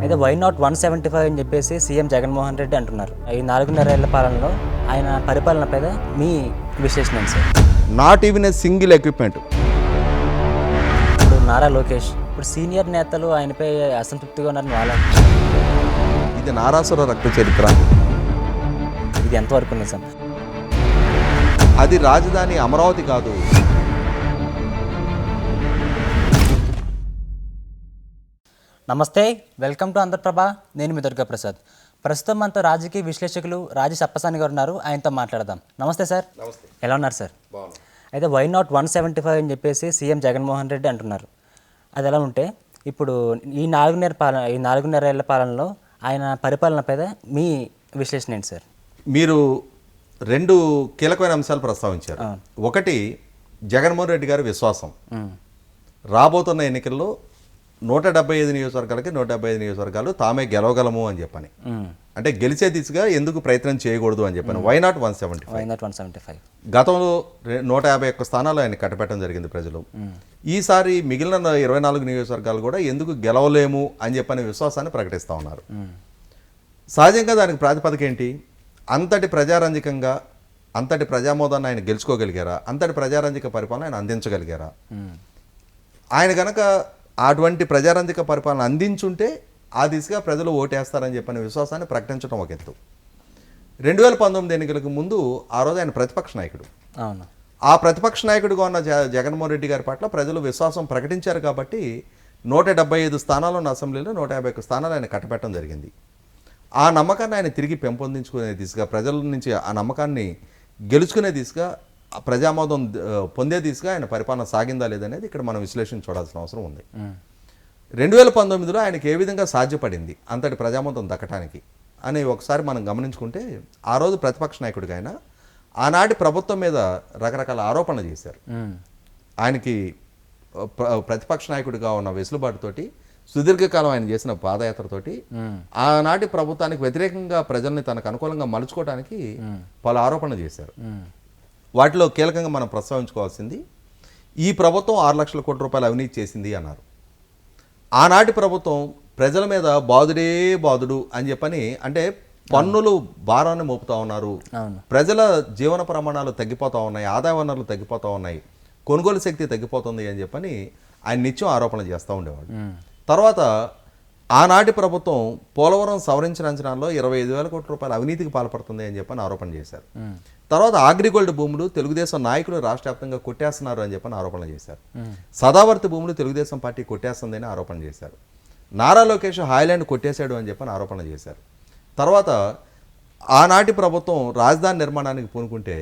అయితే why not 175 అని చెప్పేసి సీఎం జగన్మోహన్ రెడ్డి అంటున్నారు. ఈ 4.5 ఏళ్ల పాలనలో ఆయన పరిపాలన పైన మీ విశ్లేషణ ఏంటి sir? Not even a single equipment. ఇప్పుడు నారా లోకేష్ ఇప్పుడు సీనియర్ నేతలు ఆయనపై అసంతృప్తిగా ఉన్నారని వాళ్ళ ఇది నారాసుర రక్త చరిత్ర. ఇది ఎంతవరకు ఉంది సార్? అది రాజధాని అమరావతి కాదు. నమస్తే, వెల్కమ్ టు ఆంధ్రప్రభ. నేను మీ దుర్గా ప్రసాద్. ప్రస్తుతం మనతో రాజకీయ విశ్లేషకులు రాజేష్ అప్పసాని గారు ఉన్నారు. ఆయనతో మాట్లాడదాం. నమస్తే సార్. నమస్తే. ఎలా ఉన్నారు సార్? అయితే వై నాట్ 175 అని చెప్పేసి సీఎం జగన్మోహన్ రెడ్డి అంటున్నారు. అది ఎలా ఉంటే ఇప్పుడు ఈ 4.5 ఏళ్ల పాలనలో ఆయన పరిపాలన పైన మీ విశ్లేషణ ఏంటి సార్? మీరు రెండు కీలకమైన అంశాలు ప్రస్తావించారు. ఒకటి, జగన్మోహన్ రెడ్డి గారి విశ్వాసం. రాబోతున్న ఎన్నికల్లో 175 నియోజకవర్గాలకి 175 నియోజకవర్గాలు తామే గెలవగలము అని చెప్పని, అంటే గెలిచే దిశగా ఎందుకు ప్రయత్నం చేయకూడదు అని చెప్పాను. Why not 175? గతంలో 151 స్థానాలు ఆయన కట్టబెట్టడం జరిగింది ప్రజలు. ఈసారి మిగిలిన 24 నియోజకవర్గాలు కూడా ఎందుకు గెలవలేము అని చెప్పని విశ్వాసాన్ని ప్రకటిస్తూ ఉన్నారు. సహజంగా దానికి ప్రాతిపదిక ఏంటి? అంతటి ప్రజారంజకంగా, అంతటి ప్రజామోదాన్ని ఆయన గెలుచుకోగలిగారా? అంతటి ప్రజారంజక పరిపాలన ఆయన అందించగలిగారా? ఆయన కనుక అటువంటి ప్రజారంజక పరిపాలన అందించుంటే ఆ దిశగా ప్రజలు ఓటేస్తారని చెప్పిన విశ్వాసాన్ని ప్రకటించడం ఒక ఎత్తు. 2019 ఎన్నికలకు ముందు ఆ రోజు ఆయన ప్రతిపక్ష నాయకుడు. అవును. ఆ ప్రతిపక్ష నాయకుడిగా ఉన్న జగన్మోహన్ రెడ్డి గారి పట్ల ప్రజలు విశ్వాసం ప్రకటించారు కాబట్టి 175 స్థానాలు ఉన్న అసెంబ్లీలో 151 స్థానాలు ఆయన కట్టబెట్టడం జరిగింది. ఆ నమ్మకాన్ని ఆయన తిరిగి పెంపొందించుకునే దిశగా, ప్రజల నుంచి ఆ నమ్మకాన్ని గెలుచుకునే దిశగా, ప్రజామోదం పొందే దిశగా ఆయన పరిపాలన సాగిందా లేదనేది ఇక్కడ మనం విశ్లేషణ చూడాల్సిన అవసరం ఉంది. 2019లో ఆయనకి ఏ విధంగా సాధ్యపడింది అంతటి ప్రజామోదం దక్కటానికి అని ఒకసారి మనం గమనించుకుంటే, ఆ రోజు ప్రతిపక్ష నాయకుడిగా ఆయన ఆనాటి ప్రభుత్వం మీద రకరకాల ఆరోపణలు చేశారు. ఆయనకి ప్రతిపక్ష నాయకుడిగా ఉన్న వెసులుబాటుతోటి, సుదీర్ఘకాలం ఆయన చేసిన పాదయాత్రతోటి ఆనాటి ప్రభుత్వానికి వ్యతిరేకంగా ప్రజల్ని తనకు అనుకూలంగా మలుచుకోవడానికి పలు ఆరోపణలు చేశారు. వాటిలో కీలకంగా మనం ప్రస్తావించుకోవాల్సింది, ఈ ప్రభుత్వం 6 లక్షల కోట్ల రూపాయలు అవినీతి చేసింది అన్నారు. ఆనాటి ప్రభుత్వం ప్రజల మీద బాదుడే బాదుడు అని చెప్పని, అంటే పన్నులు భారాన్ని మోపుతా ఉన్నారు, ప్రజల జీవన ప్రమాణాలు తగ్గిపోతూ ఉన్నాయి, ఆదాయ వనరులు తగ్గిపోతూ ఉన్నాయి, కొనుగోలు శక్తి తగ్గిపోతుంది అని చెప్పని ఆయన నిత్యం ఆరోపణలు చేస్తూ ఉండేవాడు. తర్వాత ఆనాటి ప్రభుత్వం పోలవరం సవరించిన అంచనాల్లో 25,000 కోట్ల రూపాయల అవినీతికి పాల్పడుతుంది అని చెప్పని ఆరోపణ చేశారు. తర్వాత అగ్రిగోల్డ్ భూములు తెలుగుదేశం నాయకులు రాష్ట్ర వ్యాప్తంగా కొట్టేస్తున్నారు అని చెప్పని ఆరోపణలు చేశారు. సదావర్తి భూములు తెలుగుదేశం పార్టీ కొట్టేస్తుందని ఆరోపణ చేశారు. నారా లోకేష్ హాయ్లాండ్ కొట్టేశాడు అని చెప్పని ఆరోపణ చేశారు. తర్వాత ఆనాటి ప్రభుత్వం రాజధాని నిర్మాణానికి పూనుకుంటే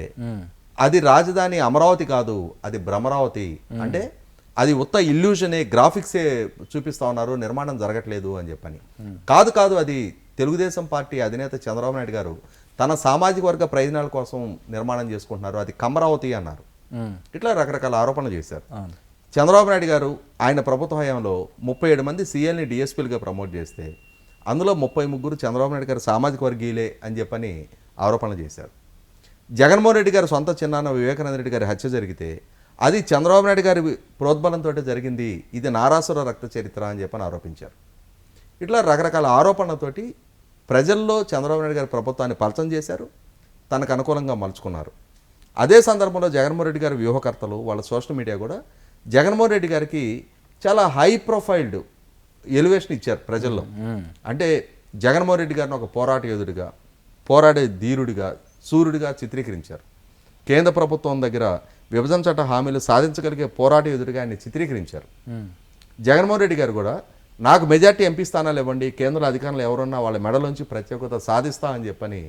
అది రాజధాని అమరావతి కాదు, అది భ్రమరావతి, అంటే అది ఉత్త ఇల్యూషనే, గ్రాఫిక్సే చూపిస్తా ఉన్నారు, నిర్మాణం జరగట్లేదు అని చెప్పని. కాదు, అది తెలుగుదేశం పార్టీ అధినేత చంద్రబాబు నాయుడు గారు తన సామాజిక వర్గ ప్రయోజనాల కోసం నిర్మాణం చేసుకుంటున్నారు, అది కమరావతి అన్నారు. ఇట్లా రకరకాల ఆరోపణలు చేశారు. చంద్రబాబు నాయుడు గారు ఆయన ప్రభుత్వ హయాంలో 37 మంది సీఎల్ని డిఎస్పీలుగా ప్రమోట్ చేస్తే అందులో 33 చంద్రబాబు నాయుడు గారు సామాజిక వర్గీయులే అని చెప్పని ఆరోపణలు చేశారు. జగన్మోహన్ రెడ్డి గారు సొంత చిన్నాన్న వివేకానంద రెడ్డి గారి హత్య జరిగితే అది చంద్రబాబు నాయుడు గారి ప్రోద్బలంతో జరిగింది, ఇది నారాసుర రక్త చరిత్ర అని చెప్పని ఆరోపించారు. ఇట్లా రకరకాల ఆరోపణలతోటి ప్రజల్లో చంద్రబాబు నాయుడు గారి ప్రభుత్వాన్ని పలచం చేశారు, తనకు అనుకూలంగా మలుచుకున్నారు. అదే సందర్భంలో జగన్మోహన్ రెడ్డి గారి వ్యూహకర్తలు, వాళ్ళ సోషల్ మీడియా కూడా జగన్మోహన్ రెడ్డి గారికి చాలా హై ప్రొఫైల్డ్ ఎలివేషన్ ఇచ్చారు ప్రజల్లో. అంటే జగన్మోహన్ రెడ్డి గారిని ఒక పోరాట యోధుడిగా, పోరాడే ధీరుడిగా, సూర్యుడిగా చిత్రీకరించారు. కేంద్ర ప్రభుత్వం దగ్గర విభజన చట్ట హామీలు సాధించగలిగే పోరాట యోధుడిగా ఆయన్ని చిత్రీకరించారు. జగన్మోహన్ రెడ్డి గారు కూడా నాకు మెజార్టీ ఎంపీ స్థానాలు ఇవ్వండి, కేంద్ర అధికారులు ఎవరున్నా వాళ్ళ మెడలోంచి ప్రత్యేకత సాధిస్తా అని చెప్పని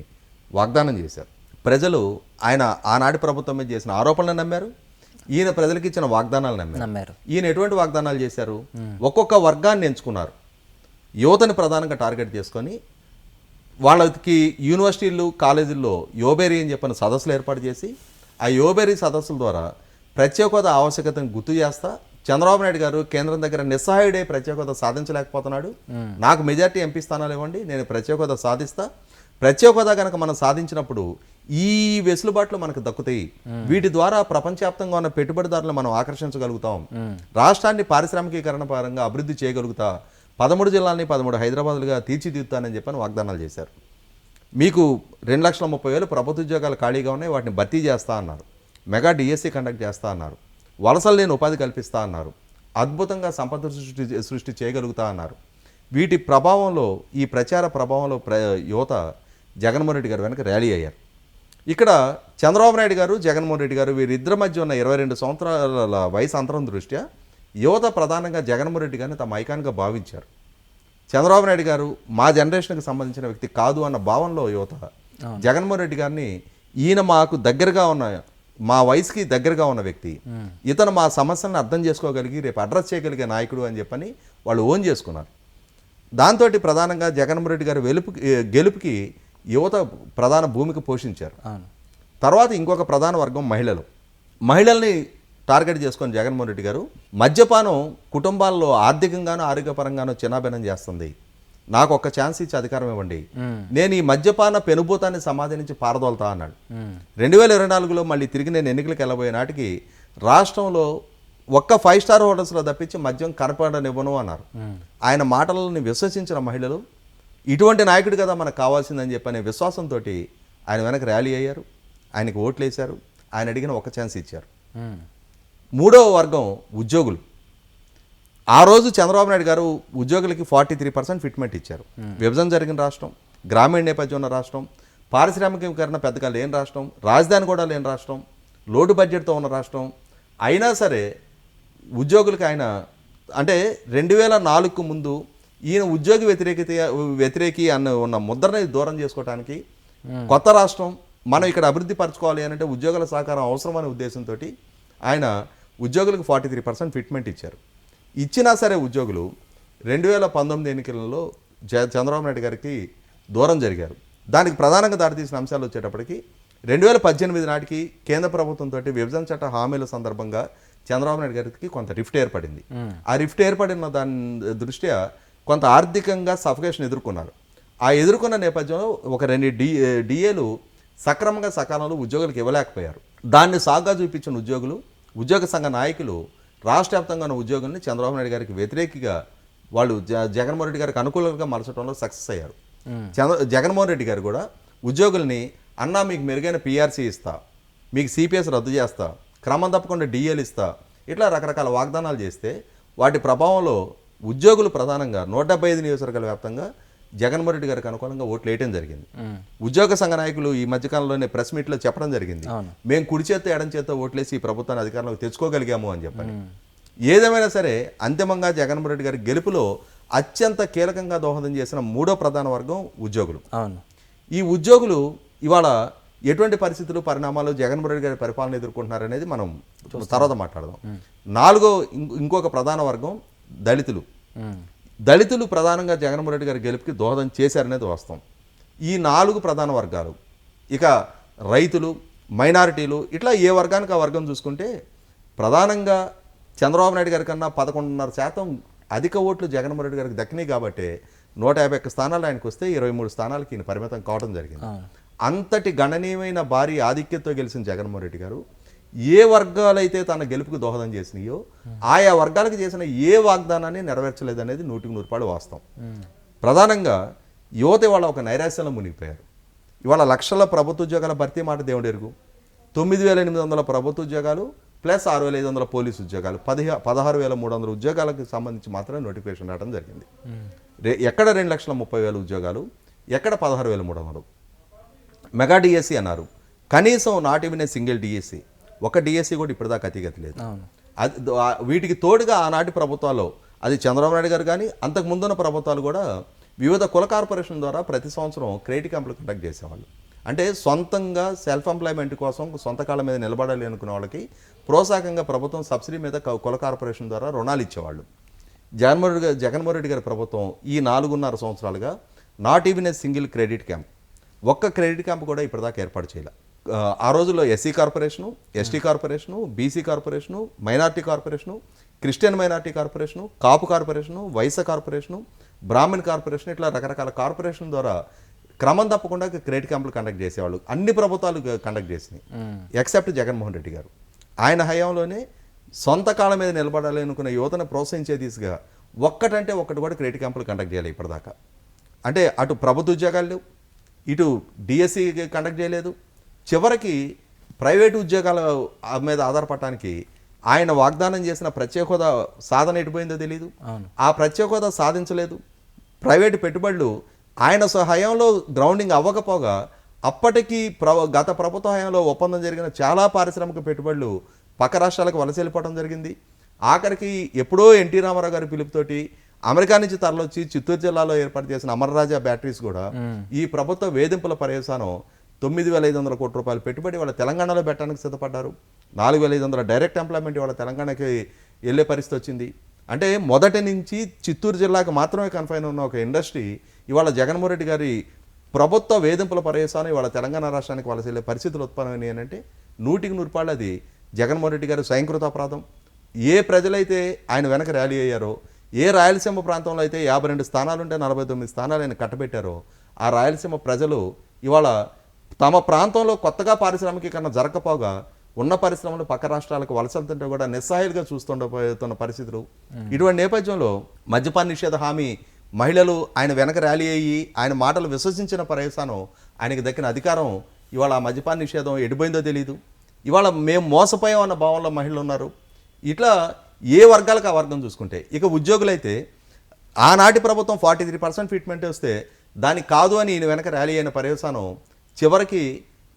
వాగ్దానం చేశారు. ప్రజలు ఆయన ఆనాటి ప్రభుత్వం మీద చేసిన ఆరోపణలు నమ్మారు, ఈయన ప్రజలకు ఇచ్చిన వాగ్దానాలు నమ్మారు. ఈయన ఎటువంటి వాగ్దానాలు చేశారు? ఒక్కొక్క వర్గాన్ని ఎంచుకున్నారు, యువతని ప్రధానంగా టార్గెట్ చేసుకొని వాళ్ళకి యూనివర్సిటీలు, కాలేజీల్లో యోబేరీ అని చెప్పిన సదస్సులు ఏర్పాటు చేసి ఆ యోబేరీ సదస్సుల ద్వారా ప్రత్యేక హోదా ఆవశ్యకతను గుర్తు చేస్తా, చంద్రబాబు నాయుడు గారు కేంద్రం దగ్గర నిస్సహాయుడే ప్రత్యేక హోదా సాధించలేకపోతున్నాడు, నాకు మెజార్టీ ఎంపీ స్థానాలు ఇవ్వండి, నేను ప్రత్యేక హోదా సాధిస్తా, ప్రత్యేక హోదా కనుక మనం సాధించినప్పుడు ఈ వెసులుబాట్లు మనకు దక్కుతాయి, వీటి ద్వారా ప్రపంచవ్యాప్తంగా ఉన్న పెట్టుబడిదారులను మనం ఆకర్షించగలుగుతాం, రాష్ట్రాన్ని పారిశ్రామికీకరణ పరంగా అభివృద్ధి చేయగలుగుతా, 13 జిల్లాలని 13 హైదరాబాద్లుగా తీర్చిదిద్దుతానని చెప్పని వాగ్దానాలు చేశారు. మీకు 2,30,000 ప్రభుత్వ ఉద్యోగాలు ఖాళీగా ఉన్నాయి, వాటిని భర్తీ చేస్తా అన్నారు. మెగా డిఎస్సి కండక్ట్ చేస్తా అన్నారు. వలసలు లేని ఉపాధి కల్పిస్తా అన్నారు. అద్భుతంగా సంపద సృష్టి చేయగలుగుతా అన్నారు. వీటి ప్రభావంలో, ఈ ప్రచార ప్రభావంలో యువత జగన్మోహన్ రెడ్డి గారు వెనక ర్యాలీ అయ్యారు. ఇక్కడ చంద్రబాబు నాయుడు గారు, జగన్మోహన్ రెడ్డి గారు వీరిద్దరి మధ్య ఉన్న 22 సంవత్సరాల వయసు అంతరం దృష్ట్యా యువత ప్రధానంగా జగన్మోహన్ రెడ్డి గారిని తమ ఐకాన్గా భావించారు. చంద్రబాబు నాయుడు గారు మా జనరేషన్కి సంబంధించిన వ్యక్తి కాదు అన్న భావనలో యువత జగన్మోహన్ రెడ్డి గారిని, ఈయన మాకు దగ్గరగా ఉన్న, మా వయసుకి దగ్గరగా ఉన్న వ్యక్తి, ఇతను మా సమస్యలను అర్థం చేసుకోగలిగి రేపు అడ్రస్ చేయగలిగే నాయకుడు అని చెప్పని వాళ్ళు ఓన్ చేసుకున్నారు. దాంతో ప్రధానంగా జగన్మోహన్ రెడ్డి గారి గెలుపుకి యువత ప్రధాన భూమిక పోషించారు. తర్వాత ఇంకొక ప్రధాన వర్గం మహిళల్ని టార్గెట్ చేసుకొని జగన్మోహన్ రెడ్డి గారు మద్యపానం కుటుంబాల్లో ఆర్థికంగానూ ఆరోగ్యపరంగానూ చిన్నాభిన్నం చేస్తుంది, నాకు ఒక్క ఛాన్స్ ఇచ్చి అధికారం ఇవ్వండి, నేను ఈ మద్యపాన పెనుభూతాన్ని సమాధి నుంచి పారదోలుతా అన్నాడు. 2024లో మళ్ళీ తిరిగి నేను ఎన్నికలకు వెళ్ళబోయే నాటికి రాష్ట్రంలో ఒక్క 5 స్టార్ హోటల్స్లో తప్పించి మద్యం కనపడనివ్వను అన్నారు. ఆయన మాటలను విశ్వసించిన మహిళలు ఇటువంటి నాయకుడు కదా మనకు కావాల్సిందని చెప్పనే విశ్వాసంతో ఆయన వెనక ర్యాలీ అయ్యారు, ఆయనకు ఓట్లు వేశారు, ఆయన అడిగిన ఒక ఛాన్స్ ఇచ్చారు. మూడవ వర్గం ఉద్యోగులు. ఆ రోజు చంద్రబాబు నాయుడు గారు ఉద్యోగులకి 43% ఫిట్మెంట్ ఇచ్చారు. విభజన జరిగిన రాష్ట్రం, గ్రామీణ నేపథ్యం ఉన్న రాష్ట్రం, పారిశ్రామికీకరణ పెద్దగా లేని రాష్ట్రం, రాజధాని కూడా లేని రాష్ట్రం, లోటు బడ్జెట్తో ఉన్న రాష్ట్రం అయినా సరే ఉద్యోగులకి ఆయన, అంటే 2004కు ముందు ఈయన ఉద్యోగి వ్యతిరేకి అన్న ఉన్న ముద్రని దూరం చేసుకోవడానికి కొత్త రాష్ట్రం మనం ఇక్కడ అభివృద్ధి పరచుకోవాలి అంటే ఉద్యోగుల సహకారం అవసరమనే ఉద్దేశంతో ఆయన ఉద్యోగులకు 43% ఫిట్మెంట్ ఇచ్చారు. ఇచ్చినా సరే ఉద్యోగులు 2019 ఎన్నికలలో చంద్రబాబు నాయుడు గారికి దూరం జరిగారు. దానికి ప్రధానంగా దారితీసిన అంశాలు వచ్చేటప్పటికి 2018 నాటికి కేంద్ర ప్రభుత్వంతో విభజన చట్ట హామీల సందర్భంగా చంద్రబాబు నాయుడు గారికి కొంత రిఫ్ట్ ఏర్పడింది. ఆ రిఫ్ట్ ఏర్పడిన దాని దృష్ట్యా కొంత ఆర్థికంగా సఫికేషన్ ఎదుర్కొన్నారు. ఆ ఎదుర్కొన్న నేపథ్యంలో ఒక 2 డిఏలు సక్రమంగా సకాలంలో ఉద్యోగులకు ఇవ్వలేకపోయారు. దాన్ని సాగ్గా చూపించిన ఉద్యోగ సంఘ నాయకులు రాష్ట్ర వ్యాప్తంగా ఉన్న ఉద్యోగుల్ని చంద్రబాబు నాయుడు గారికి వ్యతిరేకిగా వాళ్ళు జగన్మోహన్ రెడ్డి గారికి అనుకూలంగా మలచడంలో సక్సెస్ అయ్యారు. జగన్మోహన్ రెడ్డి గారు కూడా ఉద్యోగుల్ని, అన్నా మీకు మెరుగైన పిఆర్సీ ఇస్తా, మీకు సిపిఎస్ రద్దు చేస్తా, క్రమం తప్పకుండా డిఏలు ఇస్తా, ఇట్లా రకరకాల వాగ్దానాలు చేస్తే వాటి ప్రభావంలో ఉద్యోగులు ప్రధానంగా 175 నియోజకవర్గాల వ్యాప్తంగా జగన్మోహన్ రెడ్డి గారికి అనుకూలంగా ఓట్లు వేయటం జరిగింది. ఉద్యోగ సంఘ నాయకులు ఈ మధ్యకాలంలోనే ప్రెస్ మీట్లో చెప్పడం జరిగింది, మేము కుడి చేత్తో ఎడం చేత్తో ఓట్లేసి ఈ ప్రభుత్వాన్ని అధికారంలోకి తెచ్చుకోగలిగాము అని చెప్పని. ఏదేమైనా సరే అంతిమంగా జగన్మోహన్ రెడ్డి గారి గెలుపులో అత్యంత కీలకంగా దోహదం చేసిన మూడో ప్రధాన వర్గం ఉద్యోగులు. ఈ ఉద్యోగులు ఇవాళ ఎటువంటి పరిస్థితులు, పరిణామాలు జగన్మోహన్ రెడ్డి గారి పరిపాలన ఎదుర్కొంటున్నారనేది మనం తర్వాత మాట్లాడదాం. ఇంకొక ప్రధాన వర్గం దళితులు ప్రధానంగా జగన్మోహన్ రెడ్డి గారి గెలుపుకి దోహదం చేశారనేది వాస్తవం. ఈ 4 ప్రధాన వర్గాలు, ఇక రైతులు, మైనారిటీలు, ఇట్లా ఏ వర్గానికి ఆ వర్గం చూసుకుంటే ప్రధానంగా చంద్రబాబు నాయుడు గారి కన్నా 11.5% అధిక ఓట్లు జగన్మోహన్ రెడ్డి గారికి దక్కినాయి కాబట్టి 151 స్థానాలు ఆయనకు వస్తే 23 స్థానాలకి ఈయన పరిమితం కావడం జరిగింది. అంతటి గణనీయమైన భారీ ఆధిక్యతతో గెలిచిన జగన్మోహన్ రెడ్డి గారు ఏ వర్గాలైతే తన గెలుపుకు దోహదం చేసినాయో ఆయా వర్గాలకు చేసిన ఏ వాగ్దానాన్ని నెరవేర్చలేదనేది 100% వాస్తవం. ప్రధానంగా యువత ఇవాళ ఒక నైరాశ్యంలో మునిగిపోయారు. ఇవాళ లక్షల ప్రభుత్వ ఉద్యోగాల భర్తీ మాట దేవుడు ఎరుగు. 9,800 ప్రభుత్వ ఉద్యోగాలు ప్లస్ 6,500 పోలీసు ఉద్యోగాలు, 16,300 ఉద్యోగాలకు సంబంధించి మాత్రమే నోటిఫికేషన్ రావడం జరిగింది. ఎక్కడ 2,30,000 ఉద్యోగాలు, ఎక్కడ 16,300. మెగా డిఎస్సి అన్నారు, కనీసం not even a single DSC, ఒక డిఎస్సి కూడా ఇప్పటిదాకా అతిగతి లేదు. వీటికి తోడుగా ఆనాటి ప్రభుత్వాల్లో, అది చంద్రబాబు నాయుడు గారు కానీ అంతకు ముందున్న ప్రభుత్వాలు కూడా వివిధ కుల కార్పొరేషన్ ద్వారా ప్రతి సంవత్సరం క్రెడిట్ క్యాంపులు కండక్ట్ చేసేవాళ్ళు. అంటే సొంతంగా సెల్ఫ్ ఎంప్లాయ్మెంట్ కోసం సొంత కాళ్ళ మీద నిలబడాలి అనుకునే వాళ్ళకి ప్రోత్సాహకంగా ప్రభుత్వం సబ్సిడీ మీద కుల కార్పొరేషన్ ద్వారా రుణాలు ఇచ్చేవాళ్ళు. జగన్మోహన్ రెడ్డి గారి ప్రభుత్వం ఈ 4.5 సంవత్సరాలుగా not even a single credit camp, ఒక్క క్రెడిట్ క్యాంప్ కూడా ఇప్పటిదాకా ఏర్పాటు చేయాలి. ఆ రోజుల్లో SC corporation, ST corporation, BC corporation, minority corporation, Christian minority corporation, Kapu corporation, Vaishya corporation, Brahman corporation, ఇట్లా రకరకాల కార్పొరేషన్ ద్వారా క్రమం తప్పకుండా క్రెడిట్ క్యాంపులు కండక్ట్ చేసేవాళ్ళు. అన్ని ప్రభుత్వాలు కండక్ట్ చేసినాయి ఎక్సెప్ట్ జగన్మోహన్ రెడ్డి గారు. ఆయన హయాంలోనే సొంత కాళ్ళ మీద నిలబడాలి అనుకున్న యువతను ప్రోత్సహించే దిశగా ఒక్కటంటే ఒక్కటి కూడా క్రెడిట్ క్యాంపులు కండక్ట్ చేయాలి ఇప్పటిదాకా. అంటే అటు ప్రభుత్వ ఉద్యోగాలు లేవు, ఇటు డిఎస్సి కండక్ట్ చేయలేదు, చివరికి ప్రైవేటు ఉద్యోగాల మీద ఆధారపడటానికి ఆయన వాగ్దానం చేసిన ప్రత్యేక హోదా సాధన ఎటుపోయిందో తెలియదు. ఆ ప్రత్యేక హోదా సాధించలేదు. ప్రైవేటు పెట్టుబడులు ఆయన హయాంలో గ్రౌండింగ్ అవ్వకపోగా అప్పటికి గత ప్రభుత్వ హయాంలో ఒప్పందం జరిగిన చాలా పారిశ్రామిక పెట్టుబడులు పక్క రాష్ట్రాలకు వలస వెళ్ళిపోవడం జరిగింది. ఆఖరికి ఎప్పుడో ఎన్టీ రామారావు గారి పిలుపుతోటి అమెరికా నుంచి తరలొచ్చి చిత్తూరు జిల్లాలో ఏర్పాటు చేసిన అమరరాజా బ్యాటరీస్ కూడా ఈ ప్రభుత్వ వేధింపుల పర్యవసానం 9,500 కోట్ల రూపాయలు పెట్టుబడి వాళ్ళ తెలంగాణలో పెట్టడానికి సిద్ధపడ్డారు. 4,500 డైరెక్ట్ ఎంప్లాయ్మెంట్ వాళ్ళ తెలంగాణకి వెళ్ళే పరిస్థితి వచ్చింది. అంటే మొదటి నుంచి చిత్తూరు జిల్లాకు మాత్రమే కన్ఫైన్ ఉన్న ఒక ఇండస్ట్రీ ఇవాళ జగన్మోహన్ రెడ్డి గారి ప్రభుత్వ వేధింపుల పర్యవసానం ఇవాళ తెలంగాణ రాష్ట్రానికి వలస వెళ్ళే పరిస్థితులు ఉత్పన్నమైనాయి అంటే 100% అది జగన్మోహన్ రెడ్డి గారి స్వయంకృత అపరాధం. ఏ ప్రజలైతే ఆయన వెనక ర్యాలీ అయ్యారో, ఏ రాయలసీమ ప్రాంతంలో అయితే 52 స్థానాలుంటే 49 స్థానాలు ఆయన కట్టబెట్టారో ఆ రాయలసీమ ప్రజలు ఇవాళ తమ ప్రాంతంలో కొత్తగా పారిశ్రామికీకరణ జరగకపోగా ఉన్న పరిశ్రమలు పక్క రాష్ట్రాలకు వలసలుతుంటే కూడా నిస్సహాయులుగా చూస్తుండబోతున్న పరిస్థితులు. ఇటువంటి నేపథ్యంలో మద్యపాన నిషేధ హామీ మహిళలు ఆయన వెనక ర్యాలీ అయ్యి ఆయన మాటలు విశ్వసించిన పర్యవసానం ఆయనకి దక్కిన అధికారం ఇవాళ ఆ మద్యపాన నిషేధం ఎడిపోయిందో తెలియదు. ఇవాళ మేము మోసపోయాం అన్న భావంలో మహిళలు ఉన్నారు. ఇట్లా ఏ వర్గాలకు ఆ వర్గం చూసుకుంటే ఇక ఉద్యోగులైతే ఆనాటి ప్రభుత్వం 43% ఫిట్మెంట్ వస్తే దానికి కాదు అని ఈయన వెనక ర్యాలీ అయిన పర్యవసానం చివరికి